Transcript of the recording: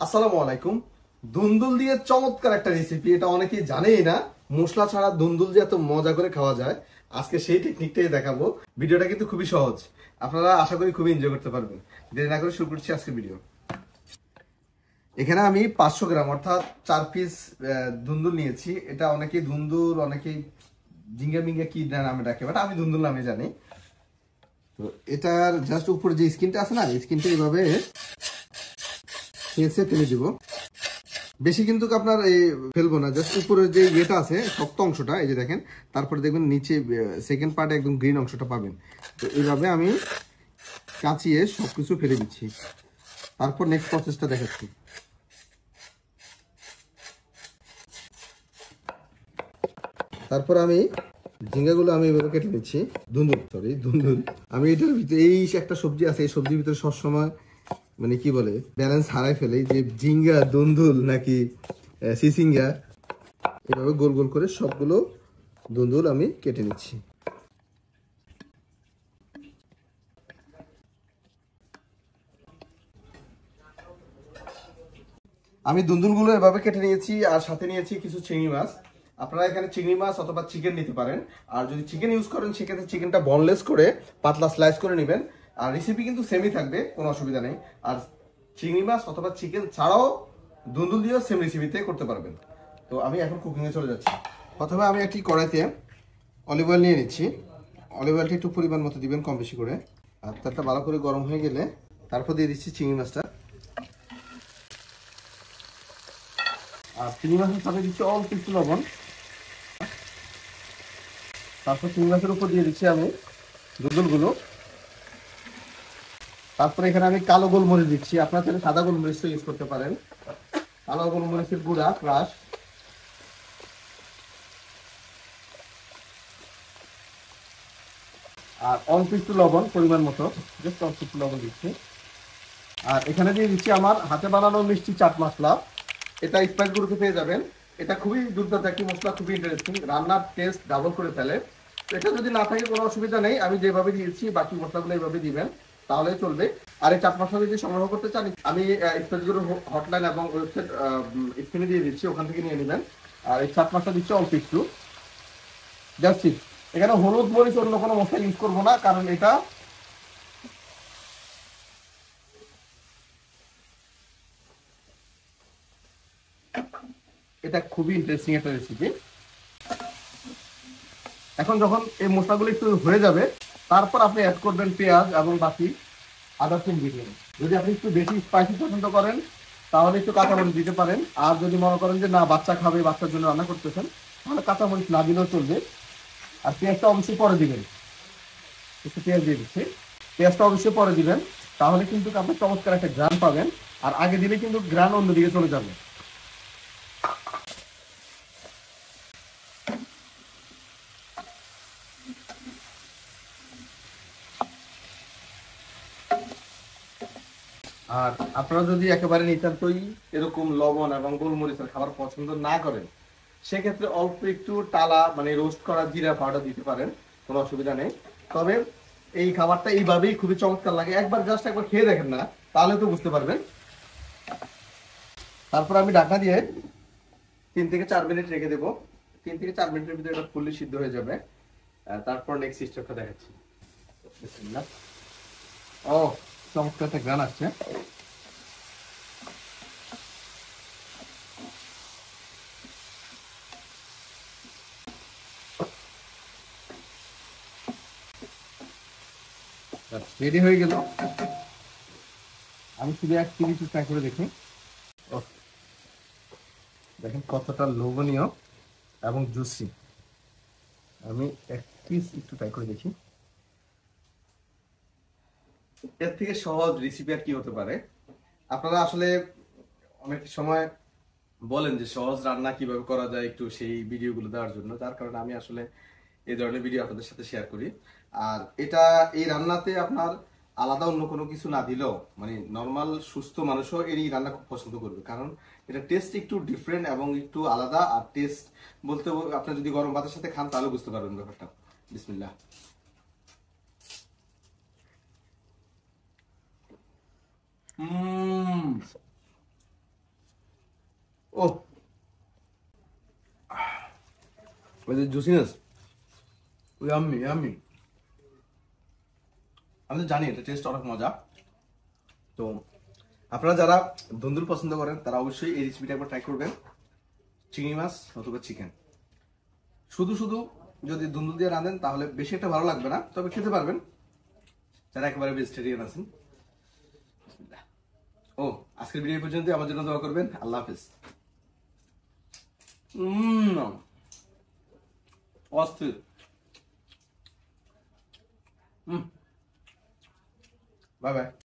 আসসালামু আলাইকুম। দুন্দুল দিয়ে চমৎকার একটা রেসিপি, এটা অনেকেই জানেই না। মশলা ছাড়া দুন্দুল যে এত মজা করে খাওয়া যায়, আজকে সেই টেকনিকটাই দেখাবো। ভিডিওটা কিন্তু খুবই সহজ, আপনারা আশা করি খুবই এনজয় করতে পারবেন। দেরি না করে শুরু করছি আজকে ভিডিও। এখানে আমি 500 গ্রাম অর্থাৎ 4 পিস দুন্দুল নিয়েছি। এটা অনেকেই ধুন্দুল, অনেকেই জিঙ্গা মিঙ্গা কি নামে ডাকে, বাট আমি ধুন্দুল নামে জানি। তো এটার জাস্ট উপরে যে স্কিনটা আছে না, স্কিনটা এইভাবে ফেলে দিব। বেশি কিন্তু আপনার এই ফেলবো না, জাস্ট উপরের যে ইয়েটা আছে শক্ত অংশটা, এই যে দেখেন। তারপরে দেখবেন নিচে সেকেন্ড পার্টে একদম গ্রিন অংশটা পাবেন। তো এইভাবে আমি কাচিয়ে সবকিছু ফেলে দিচ্ছি। তারপর নেক্সট প্রসেসটা দেখাচ্ছি। তারপর আমি ঝিঙ্গাগুলো আমি এভাবে কেটে নিচ্ছি। ধুন্দুল আমি এটার ভিতরে এই একটা সবজি আছে, এই সবজির ভিতরে সবসময় মানে কি বলে ব্যালেন্স হারাই ফেলে, যে ঝিঙ্গা দুন্দুল নাকি সিসিঙ্গা। এভাবে গোল গোল করে সবগুলো দুন্দুল আমি কেটে নিচ্ছি। আমি দুন্দুলগুলো এভাবে কেটে নিয়েছি, আর সাথে নিয়েছি কিছু চিংড়ি মাছ। আপনারা এখানে চিংড়ি মাছ অথবা চিকেন নিতে পারেন। আর যদি চিকেন ইউজ করেন সেক্ষেত্রে চিকেনটা বনলেস করে পাতলা স্লাইস করে নেবেন। আর রেসিপি কিন্তু সেমই থাকবে, কোনো অসুবিধা নেই। আর চিংড়ি মাছ অথবা চিকেন ছাড়াও দুন্দুল দিয়েও সেম রেসিপিতে করতে পারবেন। তো আমি এখন কুকিংয়ে চলে যাচ্ছি। প্রথমে আমি একটি কড়াইতে অলিভ অয়েল নিয়ে নিচ্ছি। অলিভ অয়েলটা একটু পরিমাণ মতো দিবেন, কম বেশি করে। আর তারটা ভালো করে গরম হয়ে গেলে তারপর দিয়ে দিচ্ছি চিংড়ি মাছটা। আর চিংড়ি মাছের সাথে দিচ্ছি অল্প একটু লবণ। তারপর চিংড়ি মাছের উপর দিয়ে দিচ্ছি আমি দুন্দুলগুলো। তারপরে এখানে আমি কালো গোলমরিচ দিচ্ছি, আপনার চাইলে সাদা গোলমরিচটা ইউজ করতে পারেন। কালো গোলমরিচের গুঁড়া ক্রাশ। আর অল্প একটু লবণ পরিমাণ মতো, জাস্ট অল্প একটু লবণ দিচ্ছি। আর এখানে দিয়ে দিচ্ছি আমার হাতে বানানো মিষ্টি চাট মশলা। এটা স্পাইস গ্রুপে পেয়ে যাবেন। এটা খুবই দুর্দান্ত একটি মশলা, খুবই ইন্টারেস্টিং, রান্নার টেস্ট ডাবল করে ফেলে। এটা যদি না থাকে কোনো অসুবিধা নেই, আমি যেভাবে দিয়েছি বাকি মশলাগুলো এইভাবে দিবেন, তাহলে চলবে। আর এই চাট মশলা যদি সংগ্রহ করতে চান, আমি স্পাইস গ্রুপ হটলাইন এবং ওয়েবসাইট স্ক্রিনে দিয়ে দিচ্ছি, ওখান থেকে নিয়ে নেবেন। আর এই চাট মশলা দিচ্ছি অল্প একটু, জাস্ট। এখানে হলুদ মরিচ অন্য কোনো মশলা ইউজ করবো না, কারণ এটা খুবই ইন্টারেস্টিং একটা রেসিপি। এখন যখন এই মশলাগুলো একটু হয়ে যাবে, তারপর আপনি অ্যাড করবেন পেঁয়াজ এবং বাকি আদার্স ইনগ্রিডিয়েন্ট। যদি আপনি একটু বেশি স্পাইসি পছন্দ করেন তাহলে একটু কাঁচামরিচ দিতে পারেন। আর যদি মনে করেন যে না, বাচ্চা খাবে, বাচ্চার জন্য রান্না করতেছেন, তাহলে কাঁচামরিচ না দিলেও চলবে। আর পেঁয়াজটা অবশ্যই পরে দিবেন। একটু পেঁয়াজ দিয়ে দিচ্ছি, পেঁয়াজটা অবশ্যই পরে দিবেন, তাহলে কিন্তু আপনি চমৎকার একটা গ্রান পাবেন। আর আগে দিলে কিন্তু গ্রান অন্যদিকে চলে যাবে। আর আপনারা যদি একেবারে নিতান্তই এরকম লবণ এবং গোলমরিচের খাবার পছন্দ না করেন, সেক্ষেত্রে অল্প একটু টালা মানে রোস্ট করা জিরা পাউডার দিতে পারেন, কোনো অসুবিধা নেই। তবে এই খাবারটা এইভাবেই খুবই চমৎকার লাগে। একবার খেয়ে দেখেন না, তাহলে তো বুঝতে পারবেন। তারপর আমি ঢাকনা দিয়ে 3 থেকে 4 মিনিট রেখে দেবো। 3 থেকে 4 মিনিটের ভিতরে এটা ফুললি সিদ্ধ হয়ে যাবে। তারপর নেক্সট স্টেপটা দেখাচ্ছি। ও, চমৎকার একটা গান আসছে। রেডি হয়ে গেল। আমি শুধু এক পিস ট্রাই করে দেখি। দেখেন কতটা লোভনীয় এবং জুসি। আমি এক পিস একটু ট্রাই করে দেখি। এর থেকে সহজ রেসিপি আর কি হতে পারে? আপনারা আসলে অনেক সময় বলেন যে সহজ রান্না কিভাবে করা যায়, একটু সেই ভিডিওগুলো দেওয়ার জন্য, যার কারণে আমি আসলে এই ধরনের ভিডিও আপনাদের সাথে শেয়ার করি। আর এই রান্নাতে আপনার আলাদা অন্য কোনো কিছু না দিলেও, মানে নর্মাল সুস্থ মানুষও এই রান্না খুব পছন্দ করবে, কারণ এটা টেস্ট একটু ডিফারেন্ট এবং একটু আলাদা। আর টেস্ট বলতে আপনি যদি গরম ভাতের সাথে খান তাহলে বুঝতে পারবেন ব্যাপারটা। বিসমিল্লাহ। ওই যে জুসিনেস, ইয়াম্মি ইয়াম্মি। আমি তো জানি এটা টেস্ট অনেক মজা। তো আপনারা যারা ধুন্দুল পছন্দ করেন তারা অবশ্যই এই রেসিপিটা একবার ট্রাই করবেন। চিংড়ি মাছ অথবা চিকেন, শুধু শুধু যদি ধুন্দুল দিয়ে রাঁধেন তাহলে বেশি একটা ভালো লাগবে না, তবে খেতে পারবেন যারা একেবারে ভেজিটেরিয়ান আছেন। ও আজকের ভিডিও পর্যন্ত, আমার জন্য দোয়া করবেন। আল্লাহ হাফেজ। অস্থির। Bye bye.